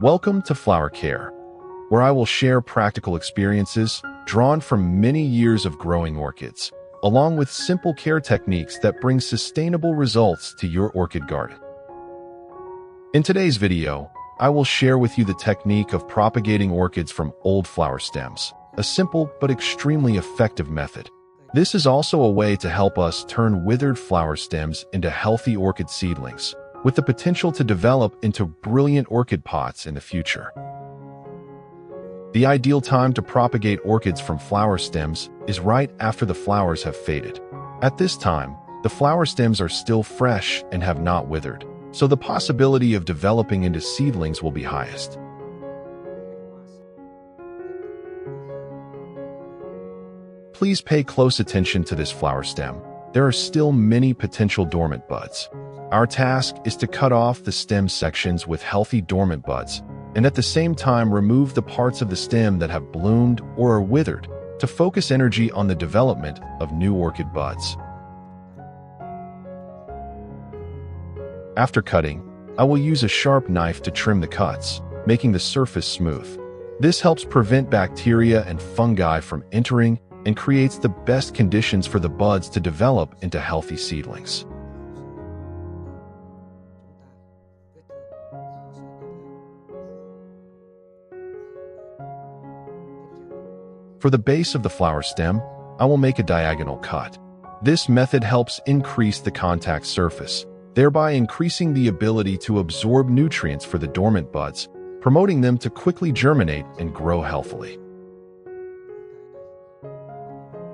Welcome to Flower Care, where I will share practical experiences drawn from many years of growing orchids, along with simple care techniques that bring sustainable results to your orchid garden. In today's video, I will share with you the technique of propagating orchids from old flower stems, a simple but extremely effective method. This is also a way to help us turn withered flower stems into healthy orchid seedlings, with the potential to develop into brilliant orchid pots in the future. The ideal time to propagate orchids from flower stems is right after the flowers have faded. At this time, the flower stems are still fresh and have not withered, so the possibility of developing into seedlings will be highest. Please pay close attention to this flower stem. There are still many potential dormant buds. Our task is to cut off the stem sections with healthy dormant buds, and at the same time remove the parts of the stem that have bloomed or are withered to focus energy on the development of new orchid buds. After cutting, I will use a sharp knife to trim the cuts, making the surface smooth. This helps prevent bacteria and fungi from entering and creates the best conditions for the buds to develop into healthy seedlings. For the base of the flower stem, I will make a diagonal cut. This method helps increase the contact surface, thereby increasing the ability to absorb nutrients for the dormant buds, promoting them to quickly germinate and grow healthily.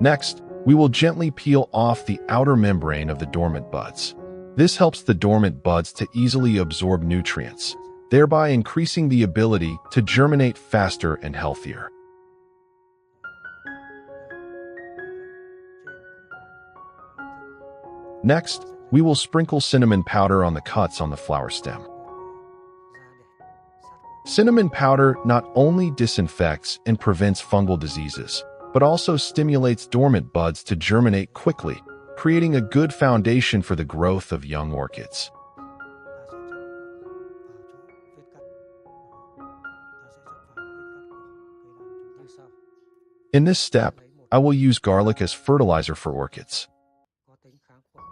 Next, we will gently peel off the outer membrane of the dormant buds. This helps the dormant buds to easily absorb nutrients, thereby increasing the ability to germinate faster and healthier. Next, we will sprinkle cinnamon powder on the cuts on the flower stem. Cinnamon powder not only disinfects and prevents fungal diseases, but also stimulates dormant buds to germinate quickly, creating a good foundation for the growth of young orchids. In this step, I will use garlic as fertilizer for orchids.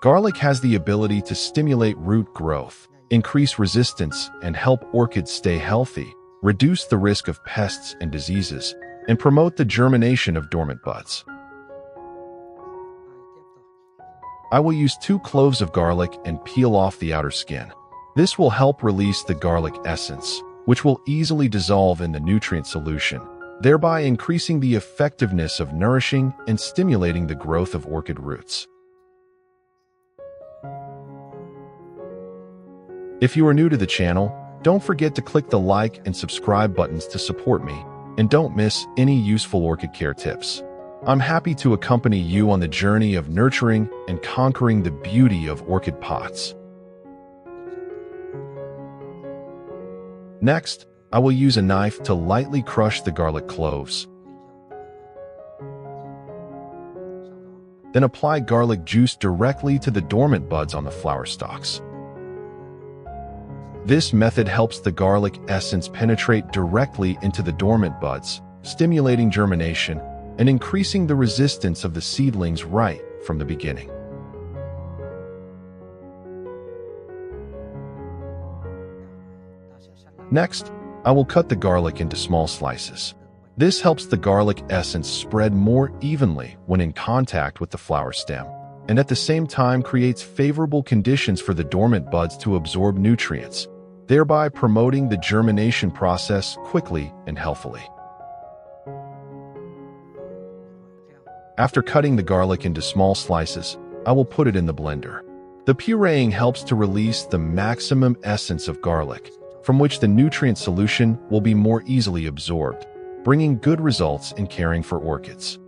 Garlic has the ability to stimulate root growth, increase resistance, and help orchids stay healthy, reduce the risk of pests and diseases, and promote the germination of dormant buds. I will use 2 cloves of garlic and peel off the outer skin. This will help release the garlic essence, which will easily dissolve in the nutrient solution, thereby increasing the effectiveness of nourishing and stimulating the growth of orchid roots. If you are new to the channel, don't forget to click the like and subscribe buttons to support me, and don't miss any useful orchid care tips. I'm happy to accompany you on the journey of nurturing and conquering the beauty of orchid pots. Next, I will use a knife to lightly crush the garlic cloves. Then apply garlic juice directly to the dormant buds on the flower stalks. This method helps the garlic essence penetrate directly into the dormant buds, stimulating germination and increasing the resistance of the seedlings right from the beginning. Next, I will cut the garlic into small slices. This helps the garlic essence spread more evenly when in contact with the flower stem, and at the same time creates favorable conditions for the dormant buds to absorb nutrients, thereby promoting the germination process quickly and healthily. After cutting the garlic into small slices, I will put it in the blender. The pureeing helps to release the maximum essence of garlic, from which the nutrient solution will be more easily absorbed, bringing good results in caring for orchids.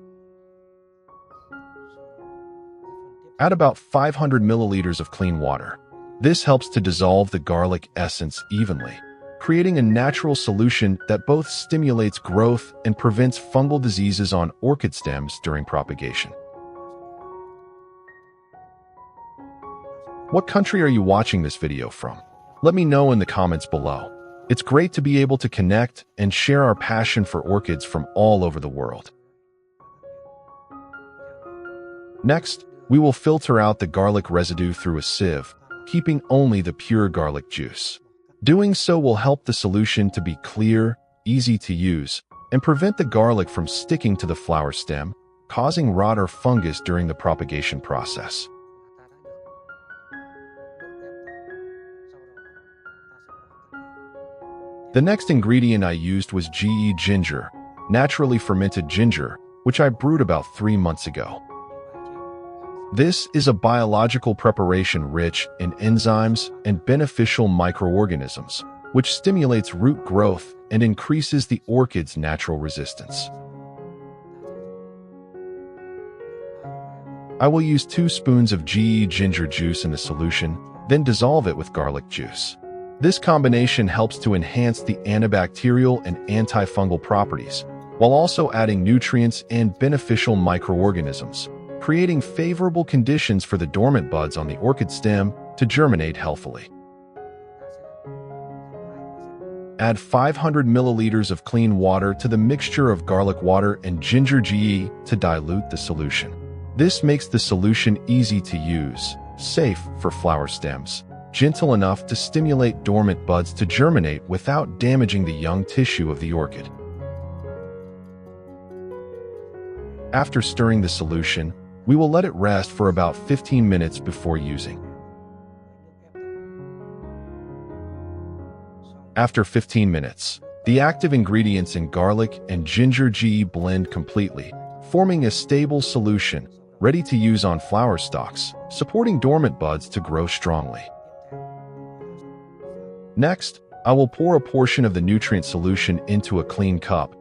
Add about 500 milliliters of clean water. This helps to dissolve the garlic essence evenly, creating a natural solution that both stimulates growth and prevents fungal diseases on orchid stems during propagation. What country are you watching this video from? Let me know in the comments below. It's great to be able to connect and share our passion for orchids from all over the world. Next, we will filter out the garlic residue through a sieve, keeping only the pure garlic juice. Doing so will help the solution to be clear, easy to use, and prevent the garlic from sticking to the flower stem, causing rot or fungus during the propagation process. The next ingredient I used was ginger, naturally fermented ginger, which I brewed about 3 months ago. This is a biological preparation rich in enzymes and beneficial microorganisms, which stimulates root growth and increases the orchid's natural resistance. I will use 2 spoons of ginger juice in the solution, then dissolve it with garlic juice. This combination helps to enhance the antibacterial and antifungal properties, while also adding nutrients and beneficial microorganisms, creating favorable conditions for the dormant buds on the orchid stem to germinate healthily. Add 500 milliliters of clean water to the mixture of garlic water and ginger to dilute the solution. This makes the solution easy to use, safe for flower stems, gentle enough to stimulate dormant buds to germinate without damaging the young tissue of the orchid. After stirring the solution, we will let it rest for about 15 minutes before using. After 15 minutes, the active ingredients in garlic and ginger blend completely, forming a stable solution ready to use on flower stalks, supporting dormant buds to grow strongly. Next, I will pour a portion of the nutrient solution into a clean cup.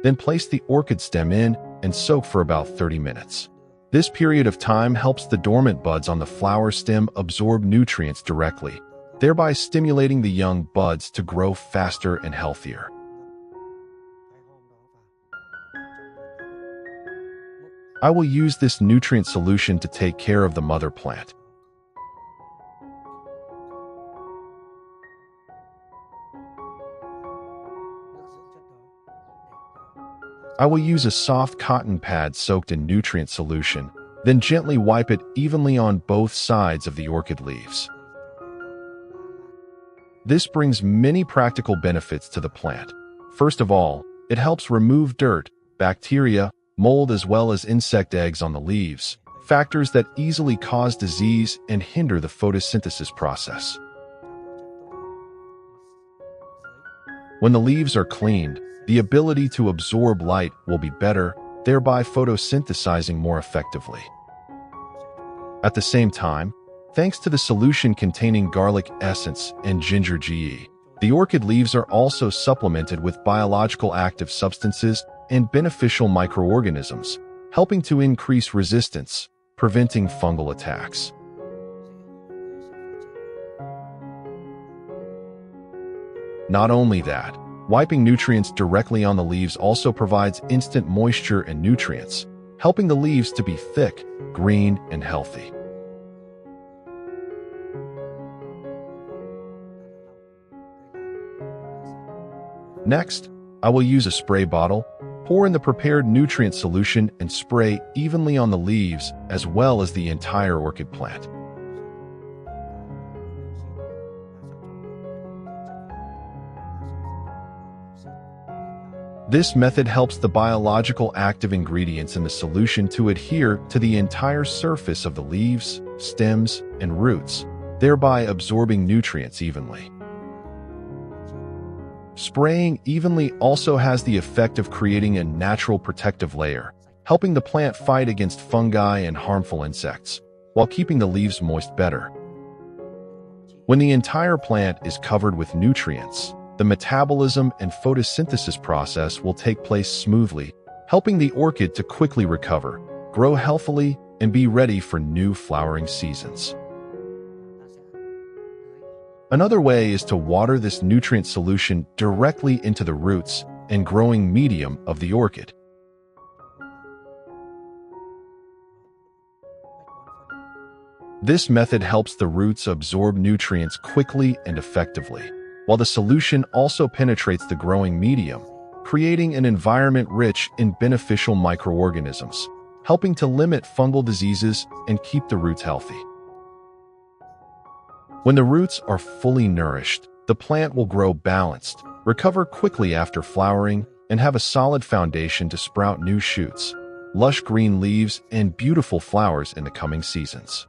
Then place the orchid stem in and soak for about 30 minutes. This period of time helps the dormant buds on the flower stem absorb nutrients directly, thereby stimulating the young buds to grow faster and healthier. I will use this nutrient solution to take care of the mother plant. I will use a soft cotton pad soaked in nutrient solution, then gently wipe it evenly on both sides of the orchid leaves. This brings many practical benefits to the plant. First of all, it helps remove dirt, bacteria, mold as well as insect eggs on the leaves, factors that easily cause disease and hinder the photosynthesis process. When the leaves are cleaned, the ability to absorb light will be better, thereby photosynthesizing more effectively. At the same time, thanks to the solution containing garlic essence and ginger the orchid leaves are also supplemented with biological active substances and beneficial microorganisms, helping to increase resistance, preventing fungal attacks. Not only that, wiping nutrients directly on the leaves also provides instant moisture and nutrients, helping the leaves to be thick, green, and healthy. Next, I will use a spray bottle, pour in the prepared nutrient solution, and spray evenly on the leaves as well as the entire orchid plant. This method helps the biological active ingredients in the solution to adhere to the entire surface of the leaves, stems, and roots, thereby absorbing nutrients evenly. Spraying evenly also has the effect of creating a natural protective layer, helping the plant fight against fungi and harmful insects, while keeping the leaves moist better. When the entire plant is covered with nutrients, the metabolism and photosynthesis process will take place smoothly, helping the orchid to quickly recover, grow healthily, and be ready for new flowering seasons. Another way is to water this nutrient solution directly into the roots and growing medium of the orchid. This method helps the roots absorb nutrients quickly and effectively, while the solution also penetrates the growing medium, creating an environment rich in beneficial microorganisms, helping to limit fungal diseases and keep the roots healthy. When the roots are fully nourished, the plant will grow balanced, recover quickly after flowering, and have a solid foundation to sprout new shoots, lush green leaves, and beautiful flowers in the coming seasons.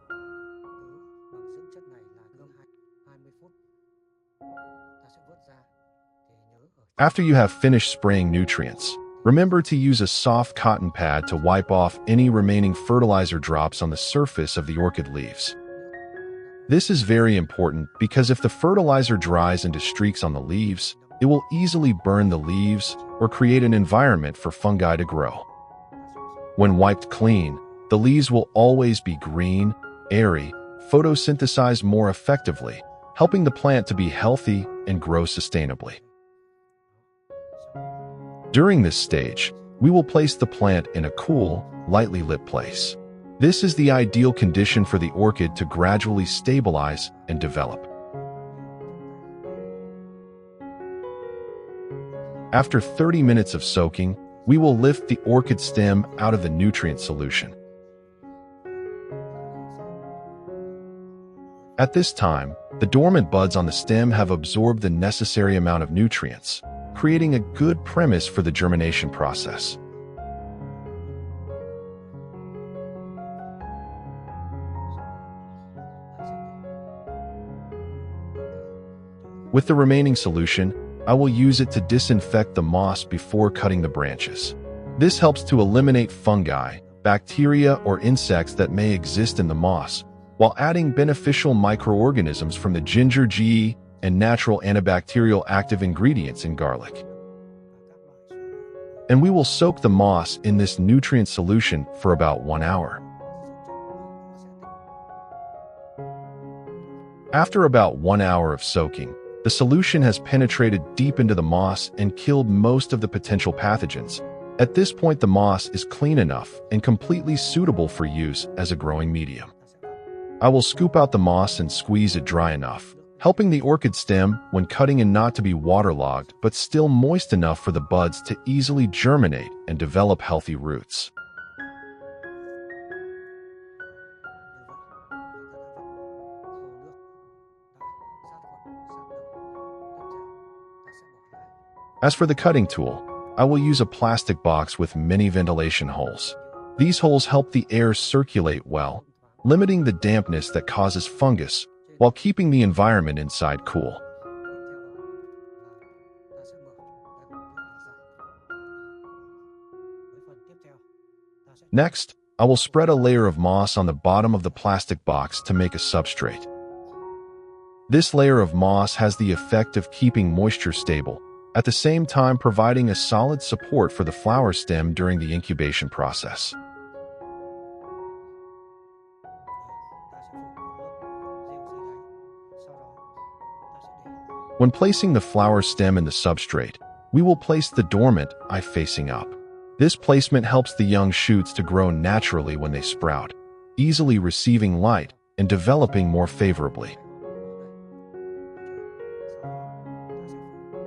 After you have finished spraying nutrients, remember to use a soft cotton pad to wipe off any remaining fertilizer drops on the surface of the orchid leaves. This is very important because if the fertilizer dries into streaks on the leaves, it will easily burn the leaves or create an environment for fungi to grow. When wiped clean, the leaves will always be green, airy, photosynthesize more effectively, helping the plant to be healthy and grow sustainably. During this stage, we will place the plant in a cool, lightly lit place. This is the ideal condition for the orchid to gradually stabilize and develop. After 30 minutes of soaking, we will lift the orchid stem out of the nutrient solution. At this time, the dormant buds on the stem have absorbed the necessary amount of nutrients, creating a good premise for the germination process. With the remaining solution, I will use it to disinfect the moss before cutting the branches. This helps to eliminate fungi, bacteria, or insects that may exist in the moss, while adding beneficial microorganisms from the ginger ghee and natural antibacterial active ingredients in garlic. And we will soak the moss in this nutrient solution for about 1 hour. After about 1 hour of soaking, the solution has penetrated deep into the moss and killed most of the potential pathogens. At this point, the moss is clean enough and completely suitable for use as a growing medium. I will scoop out the moss and squeeze it dry enough, helping the orchid stem when cutting and not to be waterlogged but still moist enough for the buds to easily germinate and develop healthy roots. As for the cutting tool, I will use a plastic box with many ventilation holes. These holes help the air circulate well, limiting the dampness that causes fungus while keeping the environment inside cool. Next, I will spread a layer of moss on the bottom of the plastic box to make a substrate. This layer of moss has the effect of keeping moisture stable, at the same time providing a solid support for the flower stem during the incubation process. When placing the flower stem in the substrate, we will place the dormant eye facing up. This placement helps the young shoots to grow naturally when they sprout, easily receiving light and developing more favorably.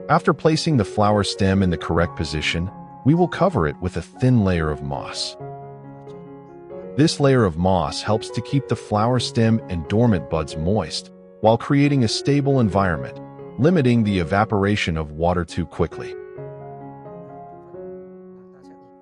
After placing the flower stem in the correct position, we will cover it with a thin layer of moss. This layer of moss helps to keep the flower stem and dormant buds moist, while creating a stable environment, limiting the evaporation of water too quickly.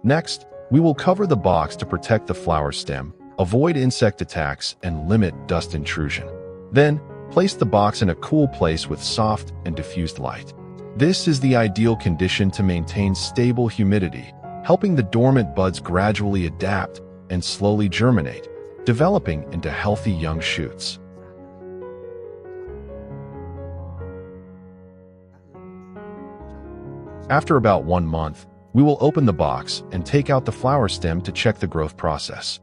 Next, we will cover the box to protect the flower stem, avoid insect attacks, and limit dust intrusion. Then, place the box in a cool place with soft and diffused light. This is the ideal condition to maintain stable humidity, helping the dormant buds gradually adapt and slowly germinate, developing into healthy young shoots. After about 1 month, we will open the box and take out the flower stem to check the growth process.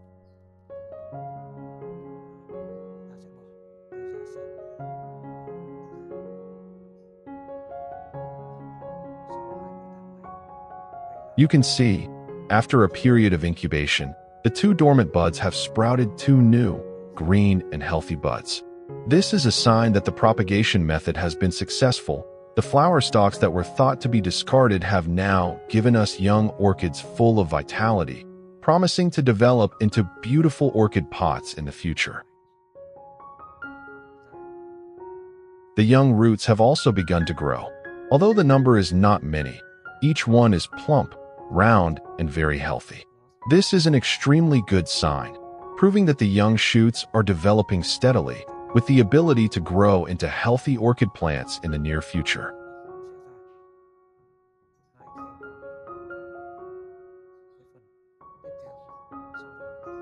You can see, after a period of incubation, the 2 dormant buds have sprouted 2 new, green and healthy buds. This is a sign that the propagation method has been successful. The flower stalks that were thought to be discarded have now given us young orchids full of vitality, promising to develop into beautiful orchid pots in the future. The young roots have also begun to grow. Although the number is not many, each one is plump, round, and very healthy. This is an extremely good sign, proving that the young shoots are developing steadily, with the ability to grow into healthy orchid plants in the near future.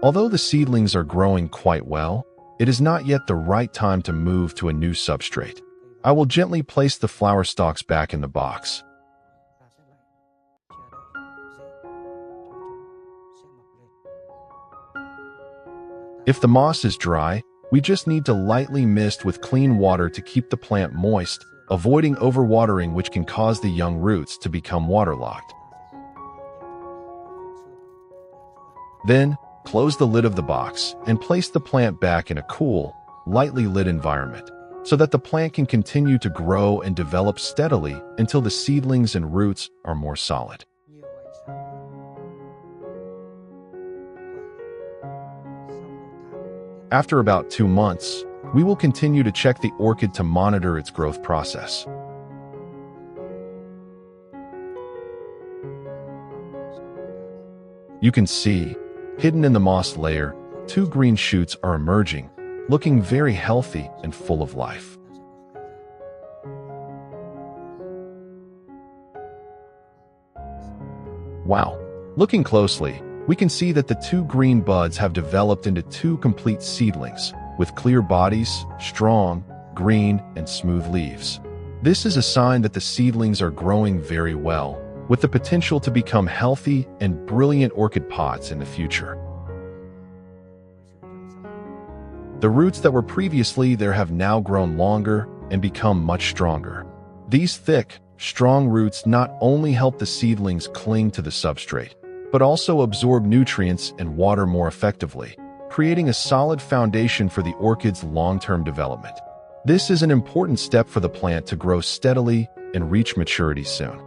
Although the seedlings are growing quite well, it is not yet the right time to move to a new substrate. I will gently place the flower stalks back in the box. If the moss is dry, we just need to lightly mist with clean water to keep the plant moist, avoiding overwatering, which can cause the young roots to become waterlogged. Then, close the lid of the box and place the plant back in a cool, lightly lit environment, so that the plant can continue to grow and develop steadily until the seedlings and roots are more solid. After about 2 months, we will continue to check the orchid to monitor its growth process. You can see, hidden in the moss layer, 2 green shoots are emerging, looking very healthy and full of life. Wow! Looking closely, we can see that the 2 green buds have developed into 2 complete seedlings, with clear bodies, strong, green, and smooth leaves. This is a sign that the seedlings are growing very well, with the potential to become healthy and brilliant orchid pots in the future. The roots that were previously there have now grown longer and become much stronger. These thick, strong roots not only help the seedlings cling to the substrate, but also absorb nutrients and water more effectively, creating a solid foundation for the orchid's long-term development. This is an important step for the plant to grow steadily and reach maturity soon.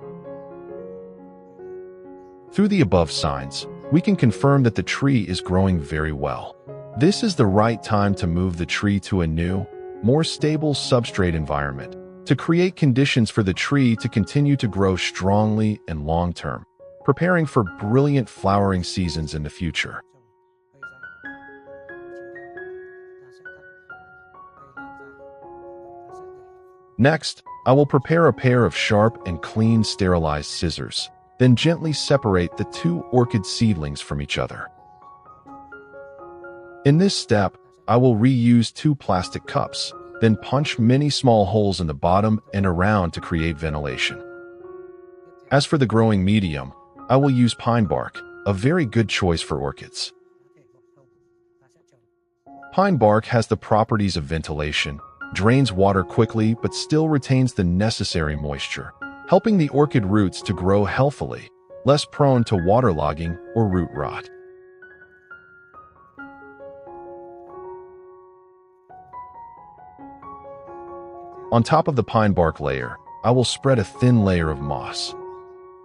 Through the above signs, we can confirm that the tree is growing very well. This is the right time to move the tree to a new, more stable substrate environment, to create conditions for the tree to continue to grow strongly and long-term, preparing for brilliant flowering seasons in the future. Next, I will prepare a pair of sharp and clean sterilized scissors, then gently separate the 2 orchid seedlings from each other. In this step, I will reuse 2 plastic cups, then punch many small holes in the bottom and around to create ventilation. As for the growing medium, I will use pine bark, a very good choice for orchids. Pine bark has the properties of ventilation, drains water quickly but still retains the necessary moisture, helping the orchid roots to grow healthily, less prone to waterlogging or root rot. On top of the pine bark layer, I will spread a thin layer of moss.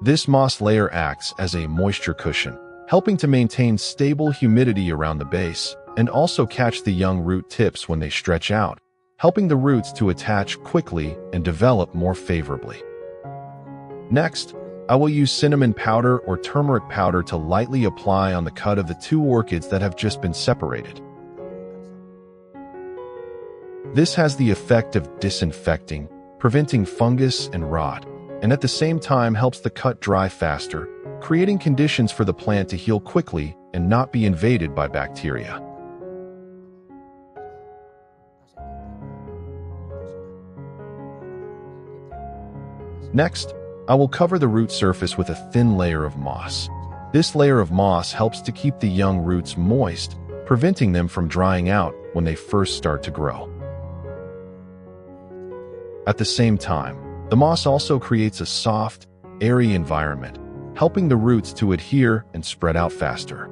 This moss layer acts as a moisture cushion, helping to maintain stable humidity around the base and also catch the young root tips when they stretch out, helping the roots to attach quickly and develop more favorably. Next, I will use cinnamon powder or turmeric powder to lightly apply on the cut of the 2 orchids that have just been separated. This has the effect of disinfecting, preventing fungus and rot, and at the same time helps the cut dry faster, creating conditions for the plant to heal quickly and not be invaded by bacteria. Next, I will cover the root surface with a thin layer of moss. This layer of moss helps to keep the young roots moist, preventing them from drying out when they first start to grow. At the same time, the moss also creates a soft, airy environment, helping the roots to adhere and spread out faster.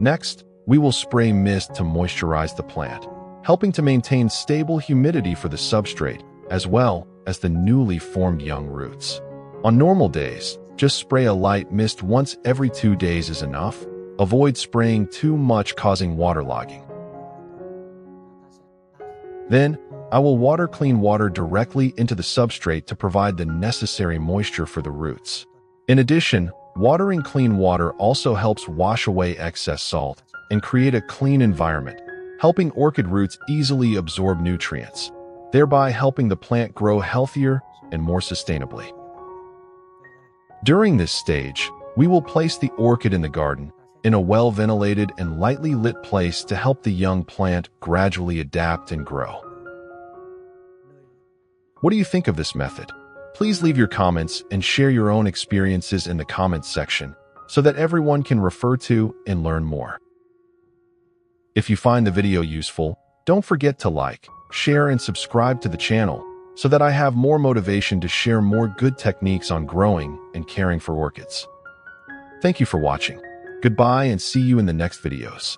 Next, we will spray mist to moisturize the plant, helping to maintain stable humidity for the substrate, as well as the newly formed young roots. On normal days, just spray a light mist once every 2 days is enough. Avoid spraying too much causing waterlogging. Then, I will water clean water directly into the substrate to provide the necessary moisture for the roots. In addition, watering clean water also helps wash away excess salt and create a clean environment, helping orchid roots easily absorb nutrients, thereby helping the plant grow healthier and more sustainably. During this stage, we will place the orchid in the garden in a well-ventilated and lightly lit place to help the young plant gradually adapt and grow. What do you think of this method? Please leave your comments and share your own experiences in the comments section so that everyone can refer to and learn more. If you find the video useful, don't forget to like, share, and subscribe to the channel so that I have more motivation to share more good techniques on growing and caring for orchids. Thank you for watching. Goodbye and see you in the next videos.